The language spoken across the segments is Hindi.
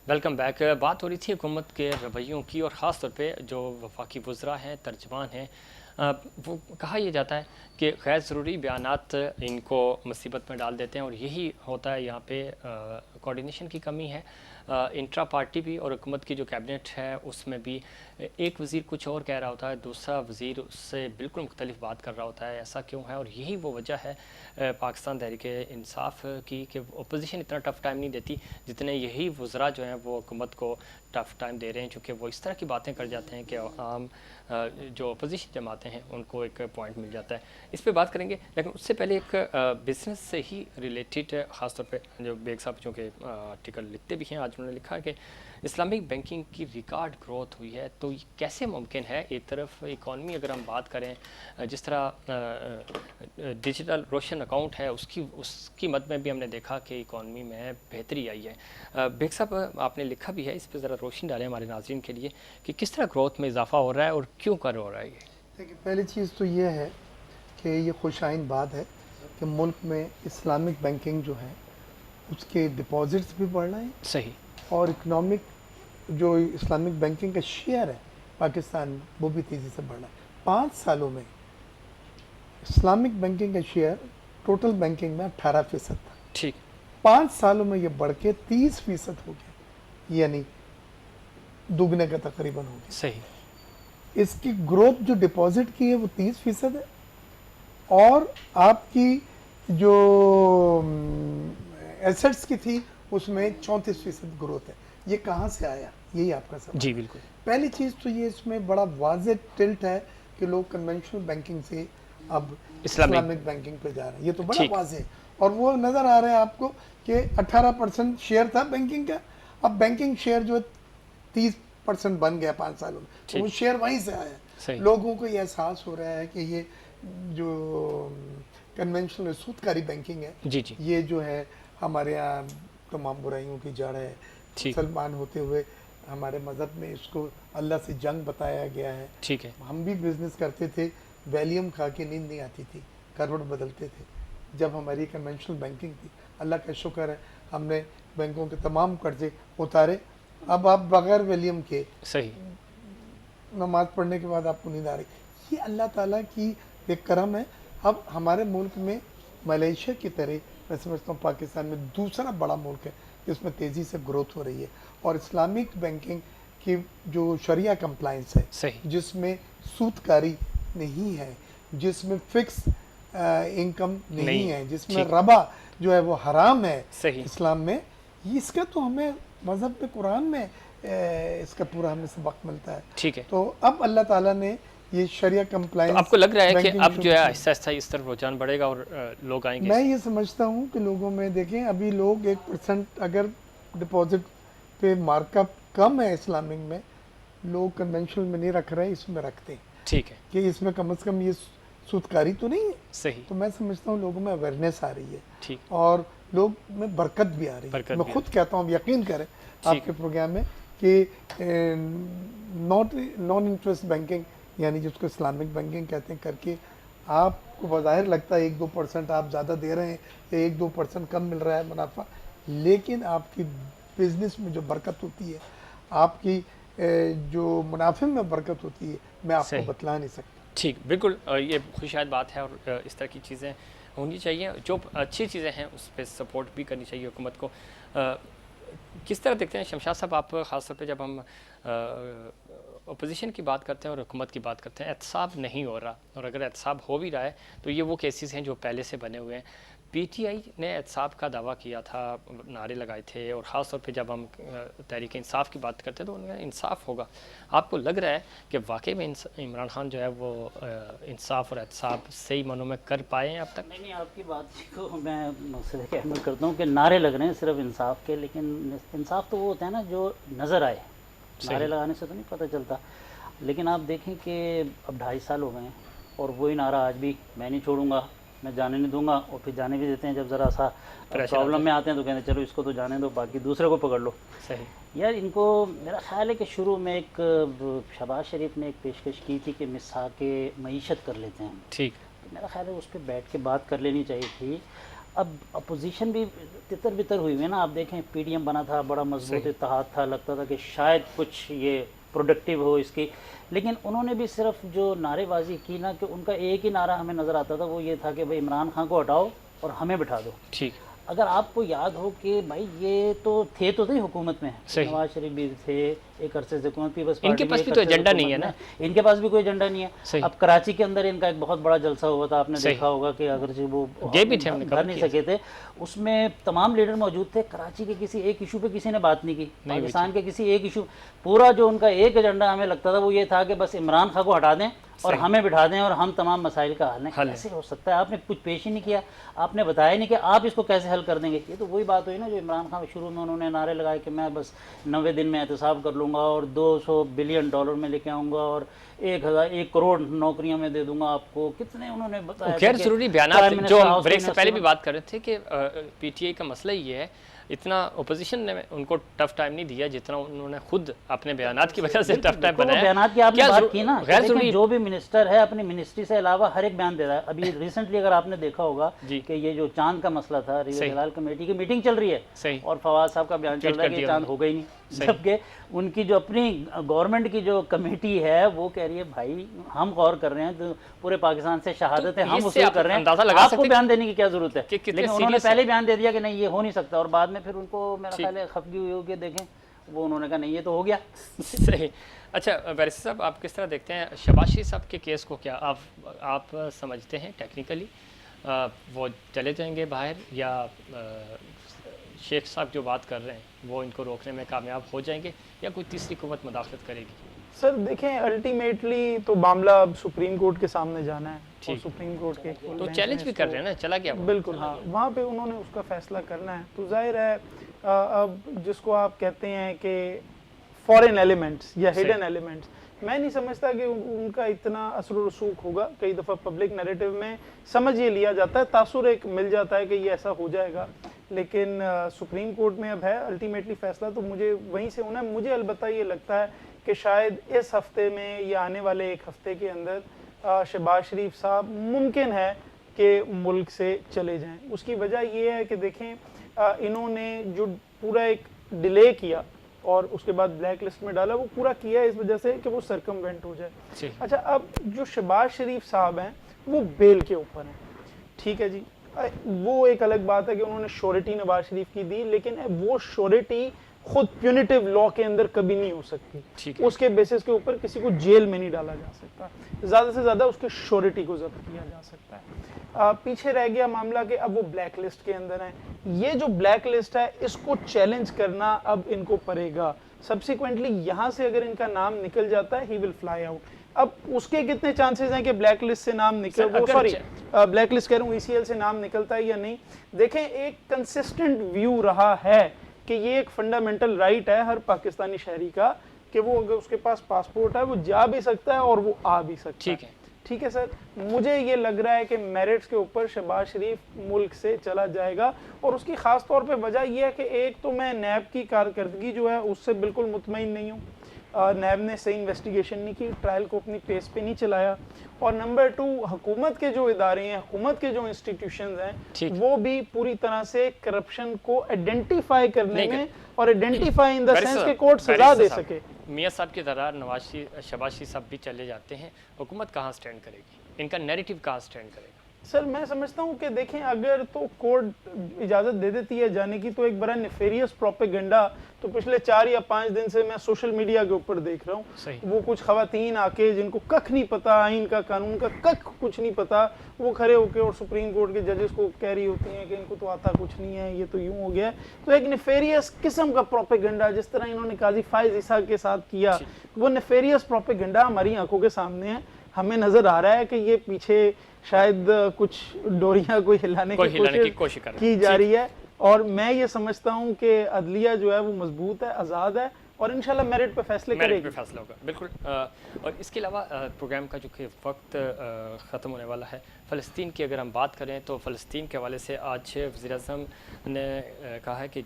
Welcome back. बात हो रही थी हुकूमत के रवैयों की और ख़ास तौर पे जो वफाकी वज़रा हैं, तर्जमान हैं, वो कहा यह जाता है कि गैर ज़रूरी बयानात इनको मुसीबत में डाल देते हैं और यही होता है यहाँ पे कोऑर्डिनेशन की कमी है। इंट्रा पार्टी भी और हुकूमत की जो कैबिनेट है उसमें भी एक वज़ीर कुछ और कह रहा होता है, दूसरा वज़ीर उससे बिल्कुल मुख्तलिफ बात कर रहा होता है। ऐसा क्यों है? और यही वो वजह है पाकिस्तान तहरीक इंसाफ की कि अपोजिशन इतना टफ़ टाइम नहीं देती जितने यही वज़रा जो हैं वो हुकूमत को टफ़ टाइम दे रहे हैं, चूँकि वो इस तरह की बातें कर जाते हैं कि आम जो अपोजिशन जमातें हैं उनको एक पॉइंट मिल जाता है। इस पे बात करेंगे, लेकिन उससे पहले एक बिज़नेस से ही रिलेटेड ख़ासतौर पे जो बेग साहब चूँकि आर्टिकल लिखते भी हैं, आज उन्होंने लिखा है कि इस्लामिक बैंकिंग की रिकॉर्ड ग्रोथ हुई है। तो ये कैसे मुमकिन है? एक तरफ इकॉनमी अगर हम बात करें, जिस तरह डिजिटल रोशन अकाउंट है उसकी मद में भी हमने देखा कि इकॉनमी में बेहतरी आई है। बेग साहब आपने लिखा भी है, इस पर ज़रा रोशनी डालें हमारे नाज़रीन के लिए कि किस तरह ग्रोथ में इजाफा हो रहा है और क्यों कर हो रहा है ये। देखिए, पहली चीज़ तो ये है कि ये खुशाइन बात है कि मुल्क में इस्लामिक बैंकिंग जो है उसके डिपॉजिट्स भी बढ़ रहे हैं सही। और इकनॉमिक जो इस्लामिक बैंकिंग का शेयर है पाकिस्तान में वो भी तेज़ी से बढ़ रहा है। 5 सालों में इस्लामिक बैंकिंग का शेयर टोटल बैंकिंग में 18% था। ठीक। 5 सालों में ये बढ़ के 30% हो गया, यानी दुगने का तकरीबन हो गया। सही। इसकी ग्रोथ जो डिपॉजिट की है वो 30% है और आपकी जो एसेट्स की थी उसमें 34% ग्रोथ है। ये कहाँ से आया, यही आपका सवाल। जी बिल्कुल। पहली चीज़ तो ये इसमें बड़ा वाज़ेह टिल्ट है कि लोग कन्वेंशनल बैंकिंग से अब इस्लामिक बैंकिंग पे जा रहे हैं। ये तो बड़ा ठीक। वाज़ेह है और वो नज़र आ रहा है आपको कि 18% शेयर था बैंकिंग का, अब बैंकिंग शेयर जो 30% बन गया 5 सालों में, तो वो ठीक। शेयर वहीं से आया। सही। लोगों को ये एहसास हो रहा है कि ये जो कन्वेंशनल सूदकारी बैंकिंग है, जी जी। ये जो है हमारे यहाँ तमाम बुराइयों की जड़ है। ठीक। मुसलमान होते हुए हमारे मज़हब में इसको अल्लाह से जंग बताया गया है। ठीक है। हम भी बिजनेस करते थे, वैलियम खा के नींद नहीं आती थी, करवट बदलते थे। जब हमारी कन्वेंशनल बैंकिंग थी, अल्लाह का शुक्र है हमने बैंकों के तमाम कर्जे उतारे। अब आप बगैर वैलियम के सही। नमाज पढ़ने के बाद आपको नींद आ रही, ये अल्लाह ताला की एक करम है। अब हमारे मुल्क में मलेशिया की तरह मैं समझता हूँ पाकिस्तान में दूसरा बड़ा मुल्क है जिसमें तेज़ी से ग्रोथ हो रही है और इस्लामिक बैंकिंग की जो शरिया कंप्लाइंस है, सही। जिसमें सूदकारी नहीं है, जिसमें फिक्स इनकम नहीं है, जिसमें ठीक। रबा जो है वो हराम है सही। इस्लाम में, इसका तो हमें मज़हब में कुरान में इसका पूरा हमें सबक मिलता है। ठीक है। तो अब अल्लाह ताला ने ये शरिया तो कंप्लायंस आपको लग रहा है कि बैंकिंग अब शुरू जो है की। आहिस्ता आहिस्ता इस तरफ रुझान बढ़ेगा और लोग आएंगे मैं ये समझता हूँ कि लोगों में देखें, अभी लोग 1% अगर डिपॉजिट पे मार्कअप कम है इस्लामिक में, लोग कन्वेंशनल में नहीं रख रहे, इसमें रखते हैं ठीक है। कि इसमें कम से कम ये सूदकारी तो नहीं है। सही। तो मैं समझता हूँ लोगों में अवेयरनेस आ रही है ठीक। और लोग में बरकत भी आ रही है। बरकत मैं भी खुद कहता हूँ, यकीन करें ठीक आपके है। प्रोग्राम में कि नॉन इंटरेस्ट बैंकिंग, यानी जिसको इस्लामिक बैंकिंग कहते हैं, करके आपको बज़ाहिर लगता है 1-2% आप ज़्यादा दे रहे हैं या 1-2% कम मिल रहा है मुनाफा, लेकिन आपकी बिजनेस में जो बरकत होती है, आपकी जो मुनाफे में बरकत होती है, मैं आपको सही। बतला नहीं सकता। ठीक बिल्कुल। ये खुशहाल बात है और इस तरह की चीज़ें होनी चाहिए। जो अच्छी चीज़ें हैं उस पर सपोर्ट भी करनी चाहिए हुकूमत को। किस तरह देखते हैं शमशाद साहब आप, ख़ास तौर पे जब हम अपोजिशन की बात करते हैं और हुकूमत की बात करते हैं, एहतसाब नहीं हो रहा, और अगर एहतसाब हो भी रहा है तो ये वो केसेस हैं जो पहले से बने हुए हैं। पीटीआई ने एहतसाब का दावा किया था, नारे लगाए थे, और ख़ास तौर पे जब हम तहरीक इंसाफ की बात करते हैं तो उनका इंसाफ होगा। आपको लग रहा है कि वाकई में इमरान खान जो है वो इंसाफ और एहतसाब सही मानों में कर पाए हैं अब तक? नहीं, आपकी बात को मैं मसले की अहमियत करता हूँ कि नारे लग रहे हैं सिर्फ इंसाफ के, लेकिन इंसाफ तो वो होता है ना जो नज़र आए। नारे लगाने से तो नहीं पता चलता। लेकिन आप देखें कि अब 2.5 साल हो गए हैं और वही नारा आज भी, मैं नहीं छोड़ूंगा, मैं जाने नहीं दूंगा, और फिर जाने भी देते हैं जब ज़रा सा प्रॉब्लम में आते हैं तो कहते हैं चलो इसको तो जाने दो, बाकी दूसरे को पकड़ लो। सही। यार इनको, मेरा ख्याल है कि शुरू में एक शहबाज शरीफ ने एक पेशकश की थी कि मिसाक मईशत कर लेते हैं। ठीक। तो मेरा ख्याल है उस पर बैठ के बात कर लेनी चाहिए थी। अब अपोजिशन भी तितर बितर हुई है ना। आप देखें पीडीएम बना था, बड़ा मजबूत इत्तेहाद था, लगता था कि शायद कुछ ये प्रोडक्टिव हो इसकी, लेकिन उन्होंने भी सिर्फ जो नारेबाजी की ना, कि उनका एक ही नारा हमें नज़र आता था, वो ये था कि भाई इमरान खान को हटाओ और हमें बिठा दो। ठीक। अगर आपको याद हो कि भाई ये तो थे हुकूमत में, नवाज शरीफ भी थे एक अरसे से हुकूमत, पीपल्स पार्टी इनके पास भी तो एजेंडा नहीं है ना, इनके पास भी कोई एजेंडा नहीं है। अब कराची के अंदर इनका एक बहुत बड़ा जलसा हुआ था, आपने देखा होगा कि अगर वो घर नहीं सके थे, उसमें तमाम लीडर मौजूद थे। कराची के किसी एक इशू पे किसी ने बात नहीं की, पाकिस्तान के किसी एक इशू, पूरा जो उनका एक एजेंडा हमें लगता था वो ये था कि बस इमरान खान को हटा दें और हमें बिठा दें और हम तमाम मसाइल का हल है। कैसे हो सकता है? आपने कुछ पेश ही नहीं किया, आपने बताया नहीं कि आप इसको कैसे हल कर देंगे। ये तो वही बात हुई ना जो इमरान खान शुरू में उन्होंने नारे लगाए कि मैं बस 90 दिन में एहतसाब कर लूँगा और 200 बिलियन डॉलर में लेके आऊँगा और 1 करोड़ नौकरियां में दे दूंगा आपको। कितने उन्होंने बताया। खैर जरूरी बयान जो हम ब्रेक से पहले भी बात कर रहे थे कि पीटीआई का मसला ये है, इतना ओपोजिशन ने उनको टफ टाइम नहीं दिया जितना उन्होंने खुद अपने बयानात की वजह से टफ टाइम बनाया। बयानात की आपने बात की ना, जो भी मिनिस्टर है अपनी मिनिस्ट्री से अलावा हर एक बयान दे रहा है। अभी रिसेंटली अगर आपने देखा होगा कि ये जो चांद का मसला था, रिया जलाल कमेटी की मीटिंग चल रही है और फवाद साहब का बयान चल रहा है कि चांद होगा ही नहीं, जबकि उनकी जो अपनी गवर्नमेंट की जो कमेटी है वो कह रही है भाई हम गौर कर रहे हैं, तो पूरे पाकिस्तान से शहादत है, हम वसूल कर रहे हैं, आपको बयान देने की क्या जरूरत है। लेकिन उन्होंने पहले बयान दे दिया कि नहीं ये हो नहीं सकता, और बाद में फिर उनको मेरा ख्याल है खफगी हुई होगी, देखें वो उन्होंने कहा नहीं ये तो हो गया। सही। अच्छा बैरिस्टर साहब, आप किस तरह देखते हैं शहबाज शरीफ साहब के केस को? क्या आप समझते हैं टेक्निकली वो चले जाएंगे बाहर, या शेख साहब जो बात कर रहे हैं वो इनको रोकने में कामयाब हो जाएंगे, या कोई तीसरी कुव्वत मदाखलत करेगी? सर देखें, अल्टीमेटली तो मामला अब सुप्रीम कोर्ट के सामने जाना है और सुप्रीम कोर्ट के तो चैलेंज भी कर रहे हैं ना, चला गया बिल्कुल हाँ, वहाँ पे उन्होंने उसका फैसला करना है। तो जाहिर है अब जिसको आप कहते हैं कि फॉरेन एलिमेंट्स या हिडन एलिमेंट्स, मैं नहीं समझता कि उनका इतना असर और रसूख होगा। कई दफ़ा पब्लिक नैरेटिव में समझ ये लिया जाता है, तासुर एक मिल जाता है कि ये ऐसा हो जाएगा, लेकिन सुप्रीम कोर्ट में अब है अल्टीमेटली फैसला तो मुझे वहीं से होना है। मुझे अलबत्ता ये लगता है कि शायद इस हफ्ते में या आने वाले एक हफ्ते के अंदर शहबाज शरीफ साहब मुमकिन है कि मुल्क से चले जाएं। उसकी वजह ये है कि देखें इन्होंने जो पूरा एक डिले किया और उसके बाद ब्लैक लिस्ट में डाला, वो पूरा किया इस वजह से कि वो सरकमवेंट हो जाए। अच्छा, अब जो शहबाज शरीफ साहब हैं वो बेल के ऊपर हैं, ठीक है जी, वो एक अलग बात है कि उन्होंने श्योरिटी नवाज शरीफ की दी, लेकिन वो श्योरिटी खुद प्यूनिटिव लॉ के अंदर कभी नहीं हो सकती। उसके बेसिस के ऊपर किसी को जेल में नहीं डाला जा सकता, ज़्यादा से ज़्यादा उसकी श्योरिटी को जब्त किया जा सकता है। पीछे रह गया मामला कि अब वो ब्लैक लिस्ट के अंदर हैं। ये जो ब्लैक लिस्ट है इसको चैलेंज करना अब इनको पड़ेगा। सब्सिक्वेंटली यहाँ से अगर इनका नाम निकल जाता है, ही विल फ्लाई आउट। अब उसके कितने चांसेस हैं कि ब्लैक लिस्ट से नाम निकल, वो सॉरी ब्लैक लिस्ट कह रहा हूँ, ईसीएल से नाम निकलता है या नहीं। देखें, एक कंसिस्टेंट व्यू रहा है कि ये एक फंडामेंटल राइट है हर पाकिस्तानी शहरी का कि वो अगर उसके पास पासपोर्ट है वो जा भी सकता है और वो आ भी सकता है। ठीक है सर, मुझे ये लग रहा है कि मेरिट्स के ऊपर शहबाज शरीफ मुल्क से चला जाएगा, और उसकी ख़ास तौर पे वजह यह है कि एक तो मैं नैब की कारकर्दगी जो है उससे बिल्कुल मुतमईन नहीं हूँ। नैब ने सही इन्वेस्टिगेशन नहीं की, ट्रायल को अपनी पेस पे नहीं चलाया, और नंबर 2 हुकूमत के जो इदारे हैं, हुकूमत के जो इंस्टीट्यूशंस हैं, वो भी पूरी तरह से करप्शन को आइडेंटिफाई करने में और आइडेंटिफाई इन द सेंस कि कोर्ट सजा दे सके। मियां साहब की तरह शहबाज शरीफ साहब भी चले जाते हैं, हुकूमत कहाँ स्टैंड करेगी, इनका नैरेटिव कहाँ स्टैंड करेगा? सर मैं समझता हूँ कि देखें, अगर तो कोर्ट इजाज़त दे देती है जाने की, तो एक बड़ा नेफेरियस प्रोपेगेंडा तो पिछले 4 या 5 दिन से मैं सोशल मीडिया के ऊपर देख रहा हूँ। वो कुछ खवातीन आके जिनको कख नहीं पता, आइन का कानून का कख कुछ नहीं पता, वो खड़े होके और सुप्रीम कोर्ट के जजेस को कह रही होती हैं कि इनको तो आता कुछ नहीं है, ये तो यूँ हो गया है। तो एक नेफेरियस किस्म का प्रोपेगेंडा, जिस तरह इन्होंने काजी फाइज ईसा के साथ किया, वो नेफेरियस प्रोपेगेंडा हमारी आंखों के सामने है। हमें नज़र आ रहा है कि ये पीछे शायद कुछ डोरियां कोई हिलाने की कोशिश की जा रही है, और मैं ये समझता हूँ कि अदलिया जो है वो मजबूत है, आज़ाद है, और इंशाल्लाह मेरिट पे फैसले करेगी। फैसला होगा बिल्कुल। और इसके अलावा प्रोग्राम का जो कि वक्त ख़त्म होने वाला है, फ़लस्तीन की अगर हम बात करें तो फ़लस्तीन के हवाले से आज वज़ीर-ए-आज़म ने कहा है कि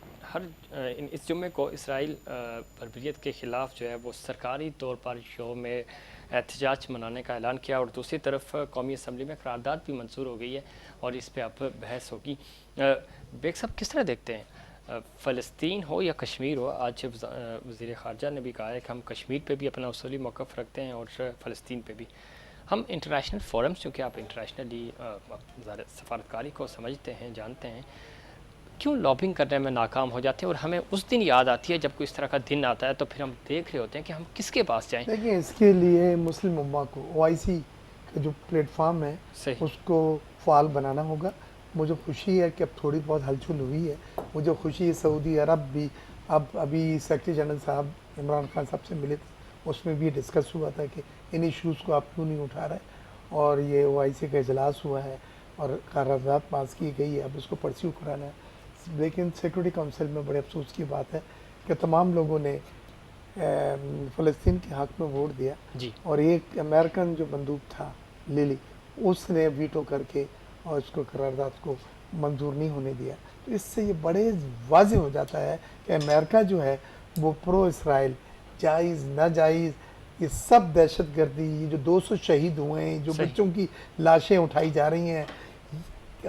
इस जुम्मे को इसराइल बर्बरियत के ख़िलाफ़ जो है वो सरकारी तौर पर शो में एहतजाज मनाने का ऐलान किया और दूसरी तरफ कौमी असम्बली में करारदाद भी मंजूर हो गई है और इस पर अब बहस होगी। बेग साहब किस तरह देखते हैं, फ़लस्तीन हो या कश्मीर हो, आज वज़ीर ख़ारजा ने भी कहा है कि हम कश्मीर पे भी अपना उसूली मौक़िफ़ रखते हैं और फ़लस्तीन पे भी। हम इंटरनेशनल फोरम्स, चूँकि आप इंटरनेशनली सफारतकारी को समझते हैं, जानते हैं, क्यों लॉबिंग करने में नाकाम हो जाते हैं और हमें उस दिन याद आती है जब कोई इस तरह का दिन आता है तो फिर हम देख रहे होते हैं कि हम किसके पास जाएं। देखिए, इसके लिए मुस्लिम उम्मा को OIC का जो प्लेटफॉर्म है सही। उसको फाल बनाना होगा। मुझे खुशी है कि अब थोड़ी बहुत हलचल हुई है। मुझे खुशी है सऊदी अरब भी अब अभी सेक्रेटरी जनरल साहब इमरान खान साहब से मिले थे, उसमें भी डिस्कस हुआ था कि इन इश्यूज़ को आप क्यों नहीं उठा रहे, और ये OIC का इजलास हुआ है और करारदाद पास की गई है, अब इसको परस्यू कराना है। लेकिन सिक्योरिटी काउंसिल में बड़े अफसोस की बात है कि तमाम लोगों ने फ़लस्तीन के हक़ में वोट दिया जी। और एक अमेरिकन जो बंदूक था लिली, उसने वीटो करके और इसको करारदाद को मंजूर नहीं होने दिया। तो इससे ये बड़े वाज़े हो जाता है कि अमेरिका जो है वो प्रो इसराइल, जायज़ नाजायज़, ये सब दहशत गर्दी, ये जो 200 शहीद हुए हैं, जो बच्चों की लाशें उठाई जा रही हैं,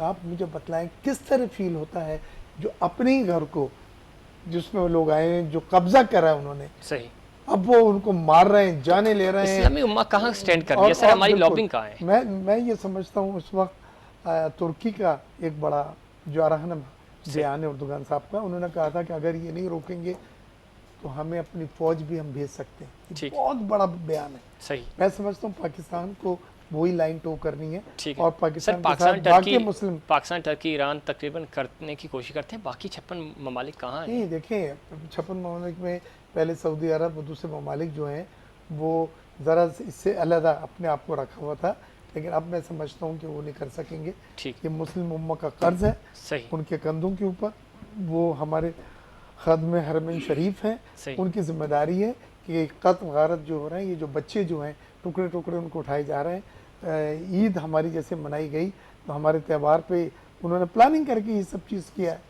आप मुझे बतलाएं किस तरह फील होता है जो अपने ही घर को, जिसमें वो लोग आए हैं, जो कब्जा करा है उन्होंने, सही, अब वो उनको मार रहे हैं, जाने ले रहे हैं। इस्लामी उम्मा कहाँ स्टैंड कर रही है सर, हमारी बिल्कुल, लॉबिंग कहाँ है? मैं ये समझता हूँ उस वक्त तुर्की का एक बड़ा जो अरहनम बयान है उर्दुगान साहब का, उन्होंने कहा था कि अगर ये नहीं रोकेंगे तो हमें अपनी फौज भी हम भेज सकते हैं। ये ठीक। बहुत बड़ा बयान है। सही। मैं समझता हूँ पाकिस्तान को वही लाइन टो करनी है। ठीक है। और सर, पाकिस्तान के पाकिस्तान साथ बाकी टर्की, मुस्लिम, पाकिस्तान टर्की ईरान तकरीबन करने की कोशिश करते हैं, बाकी 56 ममालिक कहाँ हैं? नहीं देखें, 56 ममालिक में पहले सऊदी अरब और दूसरे ममालिक जो हैं वो ज़रा इससे अलहदा अपने आप को रखा हुआ था, लेकिन अब मैं समझता हूँ कि वो नहीं कर सकेंगे। ठीक। ये मुस्लिम उम्मा का कर्ज है सही। उनके कंधों के ऊपर, वो हमारे खदम हरमैन शरीफ हैं, सही। उनकी जिम्मेदारी है कि कत्ल गारत जो हो रहे हैं, ये जो बच्चे जो हैं टुकड़े टुकड़े उनको उठाए जा रहे हैं। ईद हमारी जैसे मनाई गई तो हमारे त्यौहार पे उन्होंने प्लानिंग करके ये सब चीज़ किया है।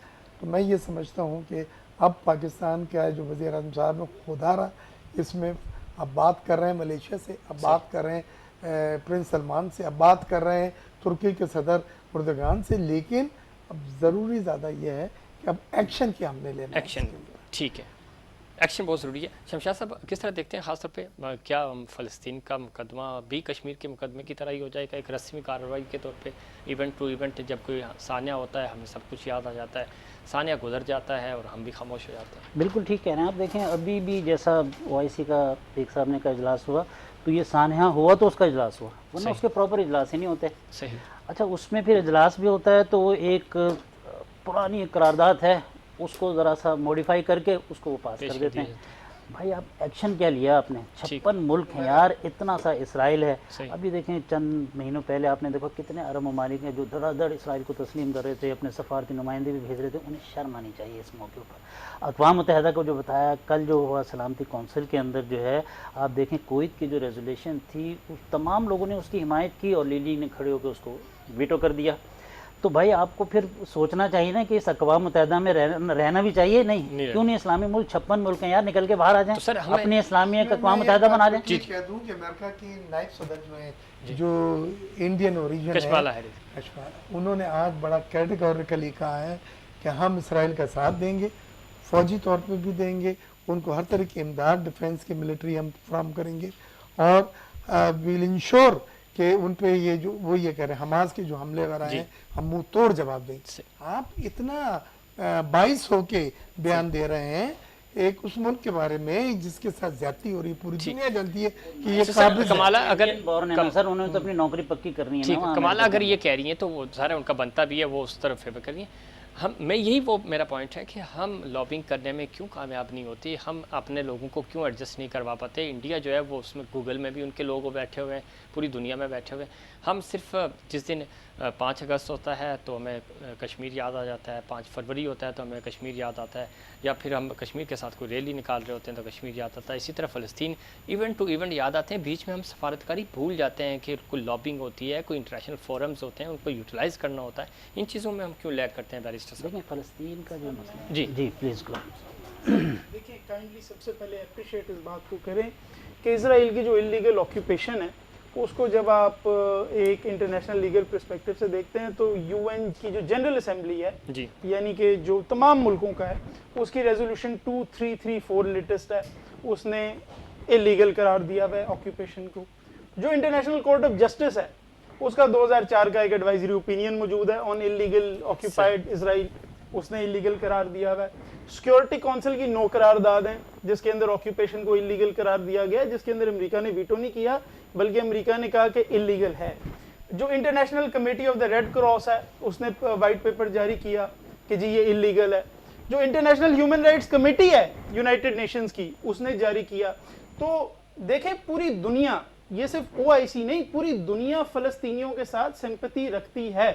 तो मैं ये समझता हूँ कि अब पाकिस्तान का जो वज़ीर आज़म साहब ने खुदारा इसमें अब बात कर रहे हैं मलेशिया से, अब बात कर रहे हैं प्रिंस सलमान से, अब बात कर रहे हैं तुर्की के सदर उर्दगान से, लेकिन अब ज़रूरी ज़्यादा ये है कि अब एक्शन क्या हमने लेना है। एक्शन, ठीक है, एक्शन बहुत ज़रूरी है। शमशाद साहब किस तरह देखते हैं, ख़ासतौर पे क्या फ़लस्तीन का मुकदमा भी कश्मीर के मुकदमे की तरह ही हो जाएगा, एक रस्मी कार्रवाई के तौर पे, इवेंट टू इवेंट, जब कोई सानिया होता है हमें सब कुछ याद आ जाता है, सानिया गुजर जाता है और हम भी खामोश हो जाते हैं? बिल्कुल ठीक कह रहे हैं आप। देखें, अभी भी जैसा OIC का एक साहब ने का इजलास हुआ, तो ये सानिया हुआ तो उसका इजलास हुआ, वरना उसके प्रॉपर इजलास ही नहीं होते। सही। अच्छा, उसमें फिर इजलास भी होता है तो वो एक पुरानी एक करारदाद है, उसको ज़रा सा मॉडिफाई करके उसको वो पास कर देते हैं। भाई आप एक्शन क्या लिया आपने? 56 मुल्क हैं यार, इतना सा इसराइल है। अभी देखें चंद महीनों पहले आपने देखा कितने अरब ममालिक हैं जो धड़ाधड़ इसराइल को तस्लीम कर रहे थे, अपने सफारती नुमाइंदे भी भेज रहे थे। उन्हें शर्म आनी चाहिए इस मौके पर। अक़वाम मुत्तहिदा को जो बताया कल जो हुआ सलामती कौंसिल के अंदर जो है, आप देखें कुवैत की जो रेजोल्यूशन थी उस तमाम लोगों ने उसकी हिमायत की और लीली ने खड़े होकर उसको वीटो कर दिया। तो भाई आपको फिर सोचना चाहिए ना कि इस अक़वाम मुत्तहिदा में रहना भी चाहिए। नहीं, क्यों नहीं? इस्लामी मुल्क 56 मुल्क हैं यार, निकल के बाहर आ जाएं, तो अपने इस्लामी अक़वाम मुत्तहिदा बना दें। कह दूं कि अमेरिका की नायब सदर जो है, जो इंडियन ओरिजिन है, उन्होंने आज बड़ा कैटेगोरिकली कहा है कि हम इसराइल का साथ देंगे, फौजी तौर पे भी देंगे, उनको हर तरह की इमदाद, डिफेंस की, मिलिट्री हम फ्राहम करेंगे, और विल इंश्योर कि उन पे ये जो वो ये कह रहे हैं हमास के जो हमलेवर आए हैं हम मुंह तोड़ जवाब देंगे। आप इतना बाइस होके बयान दे रहे हैं एक उस मुल्क के बारे में जिसके साथ ज्यादती हो रही, पूरी दुनिया जानती है कि ये कमाला अगर सर उन्होंने तो अपनी नौकरी पक्की करनी है ना। कमाला अगर ये कह रही है तो वो सारा उनका बनता भी है, वो उस तरफ फेवर कर रही है। मैं यही वो मेरा पॉइंट है कि हम लॉबिंग करने में क्यों कामयाब नहीं होती, हम अपने लोगों को क्यों एडजस्ट नहीं करवा पाते। इंडिया जो है वो उसमें गूगल में भी उनके लोग बैठे हुए हैं, पूरी दुनिया में बैठे हुए हैं। हम सिर्फ जिस दिन 5 अगस्त होता है तो हमें कश्मीर याद आ जाता है, 5 फरवरी होता है तो हमें कश्मीर याद आता है, या फिर हम कश्मीर के साथ कोई रैली निकाल रहे होते हैं तो कश्मीर याद आता है। इसी तरह फ़लस्तीन इवेंट टू इवेंट याद आते हैं, बीच में हम सफारतकारी भूल जाते हैं कि कोई लॉबिंग होती है, कोई इंटरनेशनल फोरम्स होते हैं, उनको यूटिलाइज़ करना होता है। इन चीज़ों में हम क्यों लैग करते हैं बैरिस्टर साहब? देखिए फ़लस्तीन का जो मसला, जी जी प्लीज़ गो। देखिए काइंडली सबसे पहले अप्रिशिएट इस बात को करें कि इसराइल की जो इलीगल ऑक्यूपेशन है उसको जब आप एक इंटरनेशनल लीगल पर्सपेक्टिव से देखते हैं तो यूएन की जो जनरल असेंबली है जी यानी कि जो तमाम मुल्कों का है उसकी रेजोल्यूशन 2334 लेटेस्ट है, उसने इलीगल करार दिया हुआ है ऑक्यूपेशन को। जो इंटरनेशनल कोर्ट ऑफ जस्टिस है उसका 2004 का एक एडवाइजरी ओपिनियन मौजूद है ऑन इलीगल ऑक्यूपाइड इसराइल, उसने इलीगल करार दिया हुआ है। सिक्योरिटी काउंसिल की 9 करारदाद हैं जिसके अंदर ऑक्यूपेशन को इलीगल करार दिया गया, जिसके अंदर अमेरिका ने वीटो नहीं किया बल्कि अमेरिका ने कहा कि इलीगल है। जो international committee of the red cross है उसने वाइट पेपर जारी किया कि जी ये इलीगल है। जो इंटरनेशनल ह्यूमन राइट्स कमेटी है यूनाइटेड नेशंस की उसने जारी किया। तो देखें पूरी दुनिया, ये सिर्फ ओआईसी नहीं, पूरी दुनिया फलस्तीनियों के साथ सिंपैथी रखती है।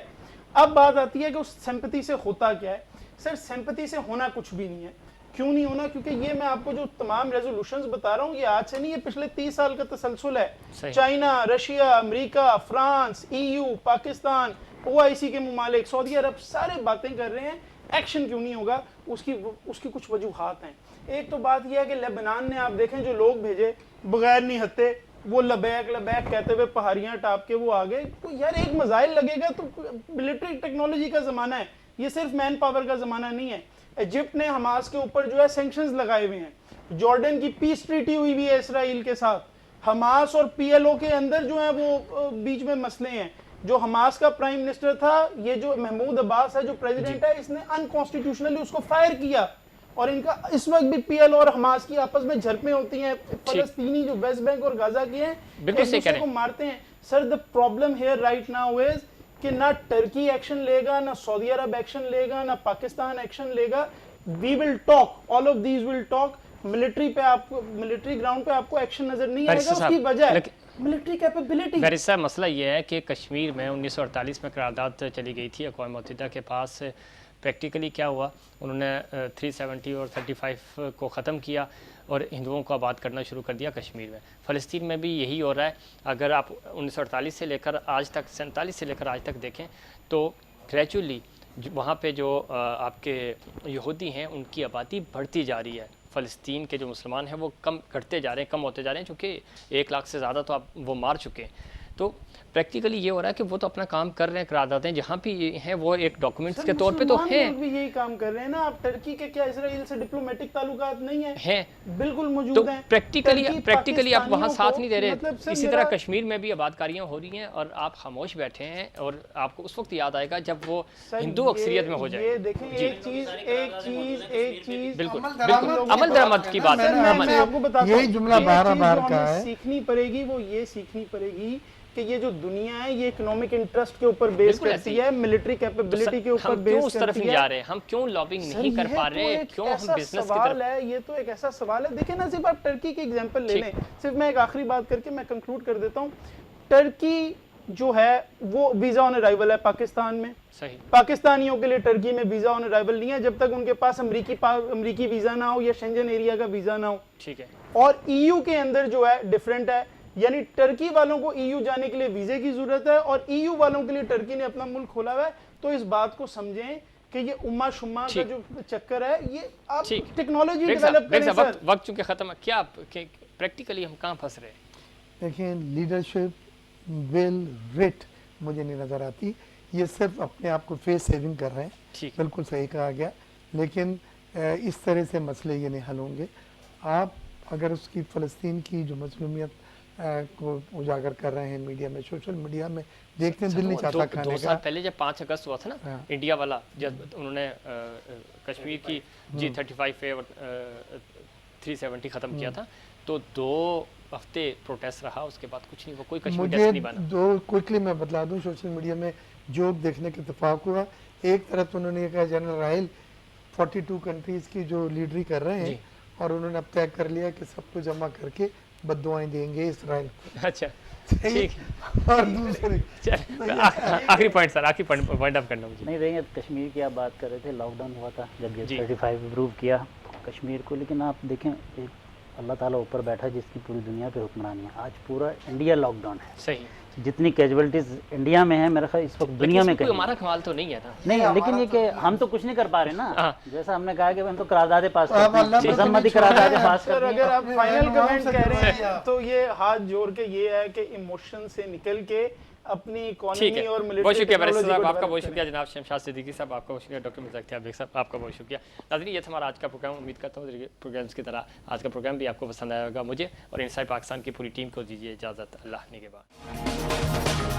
अब बात आती है कि उस सिंपैथी से होता क्या है। सर सिंपैथी से होना कुछ भी नहीं है। क्यों नहीं होना? क्योंकि ये मैं आपको जो तमाम रेजोल्यूशंस बता रहा हूँ ये आज से नहीं, ये पिछले 30 साल का तसलसल है। China, Russia, America, France, EU, Pakistan, OIC के मुमालिक, सऊदी अरब सारे बातें कर रहे हैं। एक्शन क्यों नहीं होगा? उसकी कुछ वजूहात हैं। एक तो बात यह है कि लेबनान ने आप देखें जो लोग भेजे बगैर नहीं हत्ते, वो लबैक लबैक कहते हुए पहाड़ियां टाप के वो आ गए। तो यार एक मिसाइल लगेगा तो मिलिट्री टेक्नोलॉजी का ज़माना है, ये सिर्फ मैन पावर का ज़माना नहीं है। इजिप्ट ने हमास के ऊपर जो है सैंक्शंस लगाए हुए हैं। जॉर्डन की पीस ट्रीटी हुई हुई है इसराइल के साथ। हमास और पीएलओ के अंदर जो है वो बीच में मसले हैं। जो हमास का प्राइम मिनिस्टर था, ये जो महमूद अब्बास है जो प्रेसिडेंट है, इसने अनकॉन्स्टिट्यूशनली उसको फायर किया। और इनका इस वक्त भी पीएलओ और हमास की आपस में झड़पें होती हैं। फलस्तीनी जो वेस्ट बैंक और गाजा की हैं एक दूसरे को मारते हैं। Sir the problem here right now is कि ना टर्की एक्शन लेगा, ना सऊदी अरब एक्शन लेगा, ना पाकिस्तान एक्शन लेगा। We will talk, all of these will talk. Military पे आपको, मिलिट्री ग्राउंड पे आपको एक्शन नजर नहीं आएगा। उसकी वजह है मिलिट्री कैपेबिलिटी। बैरिस्टर मसला ये है कि कश्मीर में 1948 में करारदाद चली गई थी अक़वाम मुत्तहिदा के पास। प्रैक्टिकली क्या हुआ, उन्होंने 370 और 35 को ख़त्म किया और हिंदुओं को आबाद करना शुरू कर दिया कश्मीर में। फ़लस्तीन में भी यही हो रहा है। अगर आप 1948 से लेकर आज तक, 47 से लेकर आज तक देखें तो ग्रेजुअली वहाँ पे जो आपके यहूदी हैं उनकी आबादी बढ़ती जा रही है। फ़लस्तीन के जो मुसलमान हैं वो कम घटते जा रहे हैं, कम होते जा रहे हैं, चूँकि 1 लाख से ज़्यादा तो आप वो मार चुके हैं। तो प्रैक्टिकली ये हो रहा है कि वो तो अपना काम कर रहे हैं, करारदादें जहाँ भी हैं वो एक डॉक्यूमेंट्स के तौर पे तो हैं। भी यही काम कर रहे हैं ना। आप टर्की के क्या इसराइल से डिप्लोमेटिक ताल्लुकात नहीं है? बिल्कुल मौजूद तो हैं। प्रैक्टिकली आप वहाँ साथ नहीं दे रहे। मतलब इसी तरह कश्मीर में भी आबादकारियाँ हो रही हैं और आप खामोश बैठे हैं और आपको उस वक्त याद आएगा जब वो हिंदू अक्सरियत में हो जाए। ये देखिए एक चीज बिल्कुल अमल दरामद की बात है। मैं आपको बताता हूं, यही जुमला बार-बार का है। सीखनी पड़ेगी, वो ये सीखनी पड़ेगी कि ये जो दुनिया है ये इकोनॉमिक इंटरेस्ट के ऊपर बेस करती है, मिलिट्री कैपेबिलिटी के ऊपर बेस करती है। जा रहे हैं हम, क्यों लॉबिंग नहीं कर पा रहे, क्यों हम बिजनेस की सवाल है। ये तो एक ऐसा सवाल है। देखिए ना, सिर्फ आप टर्की की एग्जांपल ले लें। सिर्फ मैं एक आखिरी बात करके मैं कंक्लूड कर देता हूँ। टर्की जो है वो वीजा ऑन अराइवल है पाकिस्तान में। सही। पाकिस्तानियों के लिए टर्की में वीजा ऑन अराइवल नहीं है जब तक उनके पास अमरीकी वीजा ना हो या शेंजन एरिया का वीजा ना हो। ठीक है। और ईयू के अंदर जो है डिफरेंट है, यानी टर्की वालों को ईयू जाने के लिए वीजे की जरूरत है और ईयू वालों के लिए टर्की ने अपना मुल्क खोला हुआ है। तो इस बात को समझें कि ये उम्मा शुम्मा का जो चक्कर है, ये आप टेक्नोलॉजी डेवलप करें। सर वक्त चूंकि खत्म है, क्या प्रैक्टिकली हम कहाँ फंस रहे हैं? देखिए लीडरशिप वेल रिट मुझे नहीं नज़र आती। ये सिर्फ अपने आप को फेस सेविंग कर रहे हैं। बिल्कुल सही कहा गया, लेकिन इस तरह से मसले ये नहीं हल होंगे। आप अगर उसकी फ़लस्तीन की जो मजलूमियत को उजागर कर रहे हैं मीडिया में, सोशल मीडिया में देखते हैं, दिल नहीं चाहता खाने का। 2 साल पहले जब 5 अगस्त हुआ था ना, इंडिया वाला, जब उन्होंने कश्मीर की G35 और 370 ख़त्म किया था, तो 2 हफ्ते प्रोटेस्ट रहा, उसके बाद कुछ नहीं, वो कोई कश्मीर डेस्क नहीं बना। दो क्विकली मैं बतला दूं, सोशल मीडिया में जोक देखने के इत्तेफाक हुआ। एक तरफ तो उन्होंने कहा जनरल राइल 42 कंट्रीज की जो लीडरी कर रहे हैं और उन्होंने अब तय कर लिया कि सबको जमा करके बद्दुआएं देंगे इसराइल। अच्छा ठीक। और दूसरे आखिरी पॉइंट सर, आखिरी पॉइंट आप करना मुझे। नहीं देंगे। कश्मीर की आप बात कर रहे थे, लॉकडाउन हुआ था जब ये 35 अप्रूव किया कश्मीर को, लेकिन आप देखें अल्लाह ताला ऊपर बैठा है जिसकी पूरी दुनिया पे हुक्मरानी है। आज पूरा इंडिया लॉकडाउन है, सही, जितनी कैजुअलिटीज इंडिया में है मेरा ख्याल इस वक्त दुनिया में कोई कहीं हमारा कमाल तो नहीं है ना। नहीं, लेकिन ये कि हम तो कुछ नहीं कर पा रहे ना। हाँ। जैसा हमने कहा कि हम तो करारदादे पास आप करते अल्लाह हैं, पर तो मजम्मती नहीं करारदादे छोड़ पास सर करते अगर हैं। आप फाइनल रहनुमाओं कमेंट से कह रहे जुड़े हैं तो ये हाथ जोड़ के ये है कि इमोशन से निकल के अपनी ठीक इकोनॉमी है, और बहुत मिलिट्री शुक्रिया बैरिस्टर टेक्नोलॉजी साहब, को आपका डेवलप बहुत करें। शुक्रिया जनाब शमशाद सिद्दीकी साहब, आपका बहुत शुक्रिया डॉक्टर मिर्ज़ा इख्तियार बेग साहब, आपका बहुत शुक्रिया। नाज़रीन, ये था हमारा आज का प्रोग्राम। उम्मीद करता हूँ प्रोग्राम्स की तरह आज का प्रोग्राम भी आपको पसंद आएगा। मुझे और इनसाइड पाकिस्तान की पूरी टीम को दीजिए इजाज़त। अल्लाह ने के बाद।